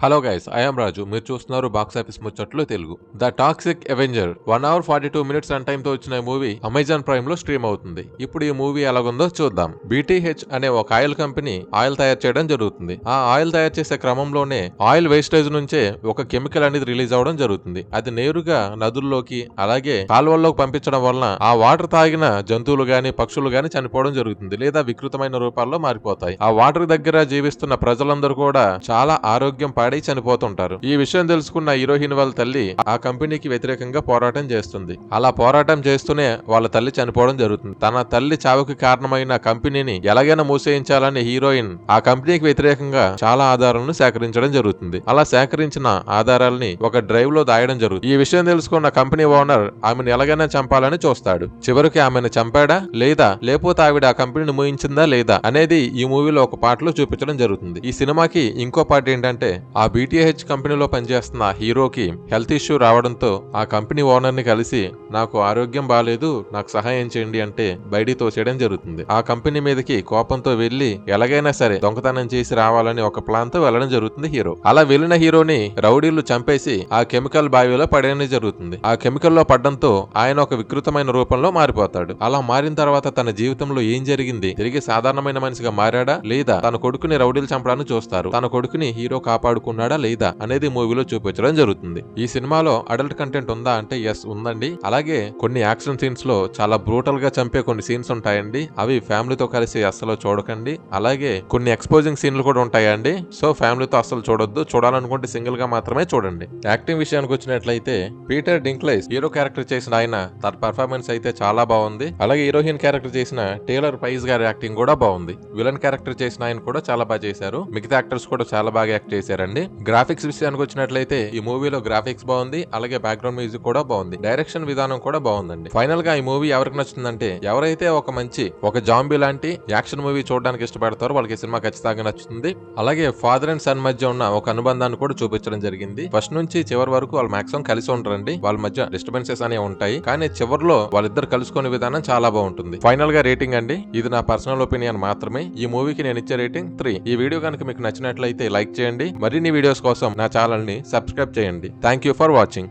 Hello guys, I'm రాజు. మీరు చూస్తున్నారు box office ముచ్చట్లు Telugu. The toxic Avenger 1 hour 42 minutes run time తో వచ్చిన మూవీ అమెజాన్ ప్రైమ్ లో స్ట్రీమ్ అవుతుంది. ఇప్పుడు ఈ మూవీ ఎలాగుందో చూద్దాం. BTH అనే ఒక ఆయిల్ కంపెనీ ఆయిల్ తయారు చేయడం జరుగుతుంది. ఆ ఆయిల్ తయారు చేసే క్రమంలోనే ఆయిల్ వేస్టేజ్ నుంచే ఒక కెమికల్ అనేది రిలీజ్ అవడం జరుగుతుంది. అది నేరుగా నదుల్లోకి అలాగే కాలువల్లోకి పంపించడం వలన ఆ వాటర్ తాగిన జంతువులు గాని పక్షులు గాని చనిపోవడం జరుగుతుంది, లేదా వికృతమైన రూపాల్లో మారిపోతాయి. ఆ వాటర్ దగ్గర జీవిస్తున్న ప్రజలందరూ కూడా చాలా ఆరోగ్యం పాడి చనిపోతుంటారు. ఈ విషయం తెలుసుకున్న హీరోయిన్ వాళ్ళ తల్లి ఆ కంపెనీకి వ్యతిరేకంగా పోరాటం చేస్తుంది. అలా పోరాటం చేస్తూనే వాళ్ళ తల్లి చనిపోవడం జరుగుతుంది. తన తల్లి చావుకి కారణమైన కంపెనీని ఎలాగైనా మూసేయించాలని హీరోయిన్ ఆ కంపెనీకి వ్యతిరేకంగా చాలా ఆధారాలను సేకరించడం జరుగుతుంది. అలా సేకరించిన ఆధారాలని ఒక డ్రైవ్ లో దాయడం జరుగుతుంది. ఈ విషయం తెలుసుకున్న కంపెనీ ఓనర్ ఆమెను ఎలాగైనా చంపాలని చూస్తాడు. చివరికి ఆమెను చంపాడా లేదా లేకపోతే ఆవిడ ఆ కంపెనీని మూయించిందా లేదా అనేది ఈ మూవీలో ఒక పాటలో చూపించడం జరుగుతుంది. ఈ సినిమాకి ఇంకో పాట ఏంటంటే, ఆ BTH కంపెనీలో పనిచేస్తున్న హీరోకి హెల్త్ ఇష్యూ రావడంతో ఆ కంపెనీ ఓనర్ ని కలిసి నాకు ఆరోగ్యం బాలేదు, నాకు సహాయం చేయండి అంటే బయటికి తోసేయడం జరుగుతుంది. ఆ కంపెనీ మీదకి కోపంతో వెళ్లి ఎలాగైనా సరే దొంగతనం చేసి రావాలని ఒక ప్లాన్ తో వెళ్లడం జరుగుతుంది హీరో. అలా వెళ్లిన హీరోని రౌడీలు చంపేసి ఆ కెమికల్ బావిలో పడేయడం జరుగుతుంది. ఆ కెమికల్ లో పడ్డంతో ఆయన ఒక వికృతమైన రూపంలో మారిపోతాడు. అలా మారిన తర్వాత తన జీవితంలో ఏం జరిగింది, తిరిగి సాధారణమైన మనిషిగా మారాడా లేదా తన కొడుకుని రౌడీలు చంపడాన్ని చూస్తారు. తన కొడుకుని హీరో కాపాడుకున్నాడా లేదా అనేది మూవీలో చూపించడం జరుగుతుంది. ఈ సినిమాలో అడల్ట్ కంటెంట్ ఉందా అంటే ఎస్ ఉందండి. అలాగే కొన్ని యాక్షన్ సీన్స్ లో చాలా బ్రూటల్ గా చంపే కొన్ని సీన్స్ ఉంటాయండి. అవి ఫ్యామిలీతో కలిసి అస్సలు చూడకండి. అలాగే కొన్ని ఎక్స్పోజింగ్ సీన్లు కూడా ఉంటాయండి. సో ఫ్యామిలీతో అస్సలు చూడొద్దు. చూడాలనుకుంటే సింగిల్ గా మాత్రమే చూడండి. యాక్టింగ్ విషయానికి వచ్చినట్లయితే పీటర్ డింక్లైజ్ హీరో క్యారెక్టర్ చేసిన ఆయన తన పర్ఫార్మెన్స్ అయితే చాలా బాగుంది. అలాగే హీరోయిన్ క్యారెక్టర్ చేసిన టేలర్ పైజ్ గారి యాక్టింగ్ కూడా బాగుంది. విలన్ క్యారెక్టర్ చేసిన ఆయన కూడా చాలా బాగా చేశారు. మిగతా యాక్టర్స్ కూడా చాలా బాగా యాక్ట్ చేశారండి. గ్రాఫిక్స్ విషయానికి వచ్చినట్లయితే ఈ మూవీలో గ్రాఫిక్స్ బాగుంది. అలాగే బ్యాక్గ్రౌండ్ మ్యూజిక్ కూడా బాగుంది. డైరెక్షన్ విధానం కూడా బాగుందండి. ఫైనల్ గా ఈ మూవీ ఎవరికి నచ్చుతుందంటే, ఎవరైతే ఒక జాంబీ లాంటి యాక్షన్ మూవీ చూడడానికి ఇష్టపడతారో వాళ్ళకి ఈ సినిమా ఖచ్చితంగా నచ్చుతుంది. అలాగే ఫాదర్ అండ్ సన్ మధ్య ఉన్న ఒక అనుబంధాన్ని కూడా చూపించడం జరిగింది. ఫస్ట్ నుంచి చివరి వరకు వాళ్ళు మాక్సిమం కలిసి ఉంటారండి. వాళ్ళ మధ్య డిస్టర్బెన్సెస్ అనేవి ఉంటాయి, కానీ చివరిలో వాళ్ళిద్దరు కలుసుకునే విధానం చాలా బాగుంటుంది. ఫైనల్ గా రేటింగ్ అండి, ఇది నా పర్సనల్ ఒపీనియన్ మాత్రమే. ఈ మూవీకి నేను ఇచ్చే రేటింగ్ 3. ఈ వీడియో కనుక మీకు నచ్చినట్లయితే లైక్ చేయండి. మరిన్ని వీడియోస్ కోసం నా ఛానల్ ని సబ్స్క్రైబ్ చేయండి. Thank you for watching.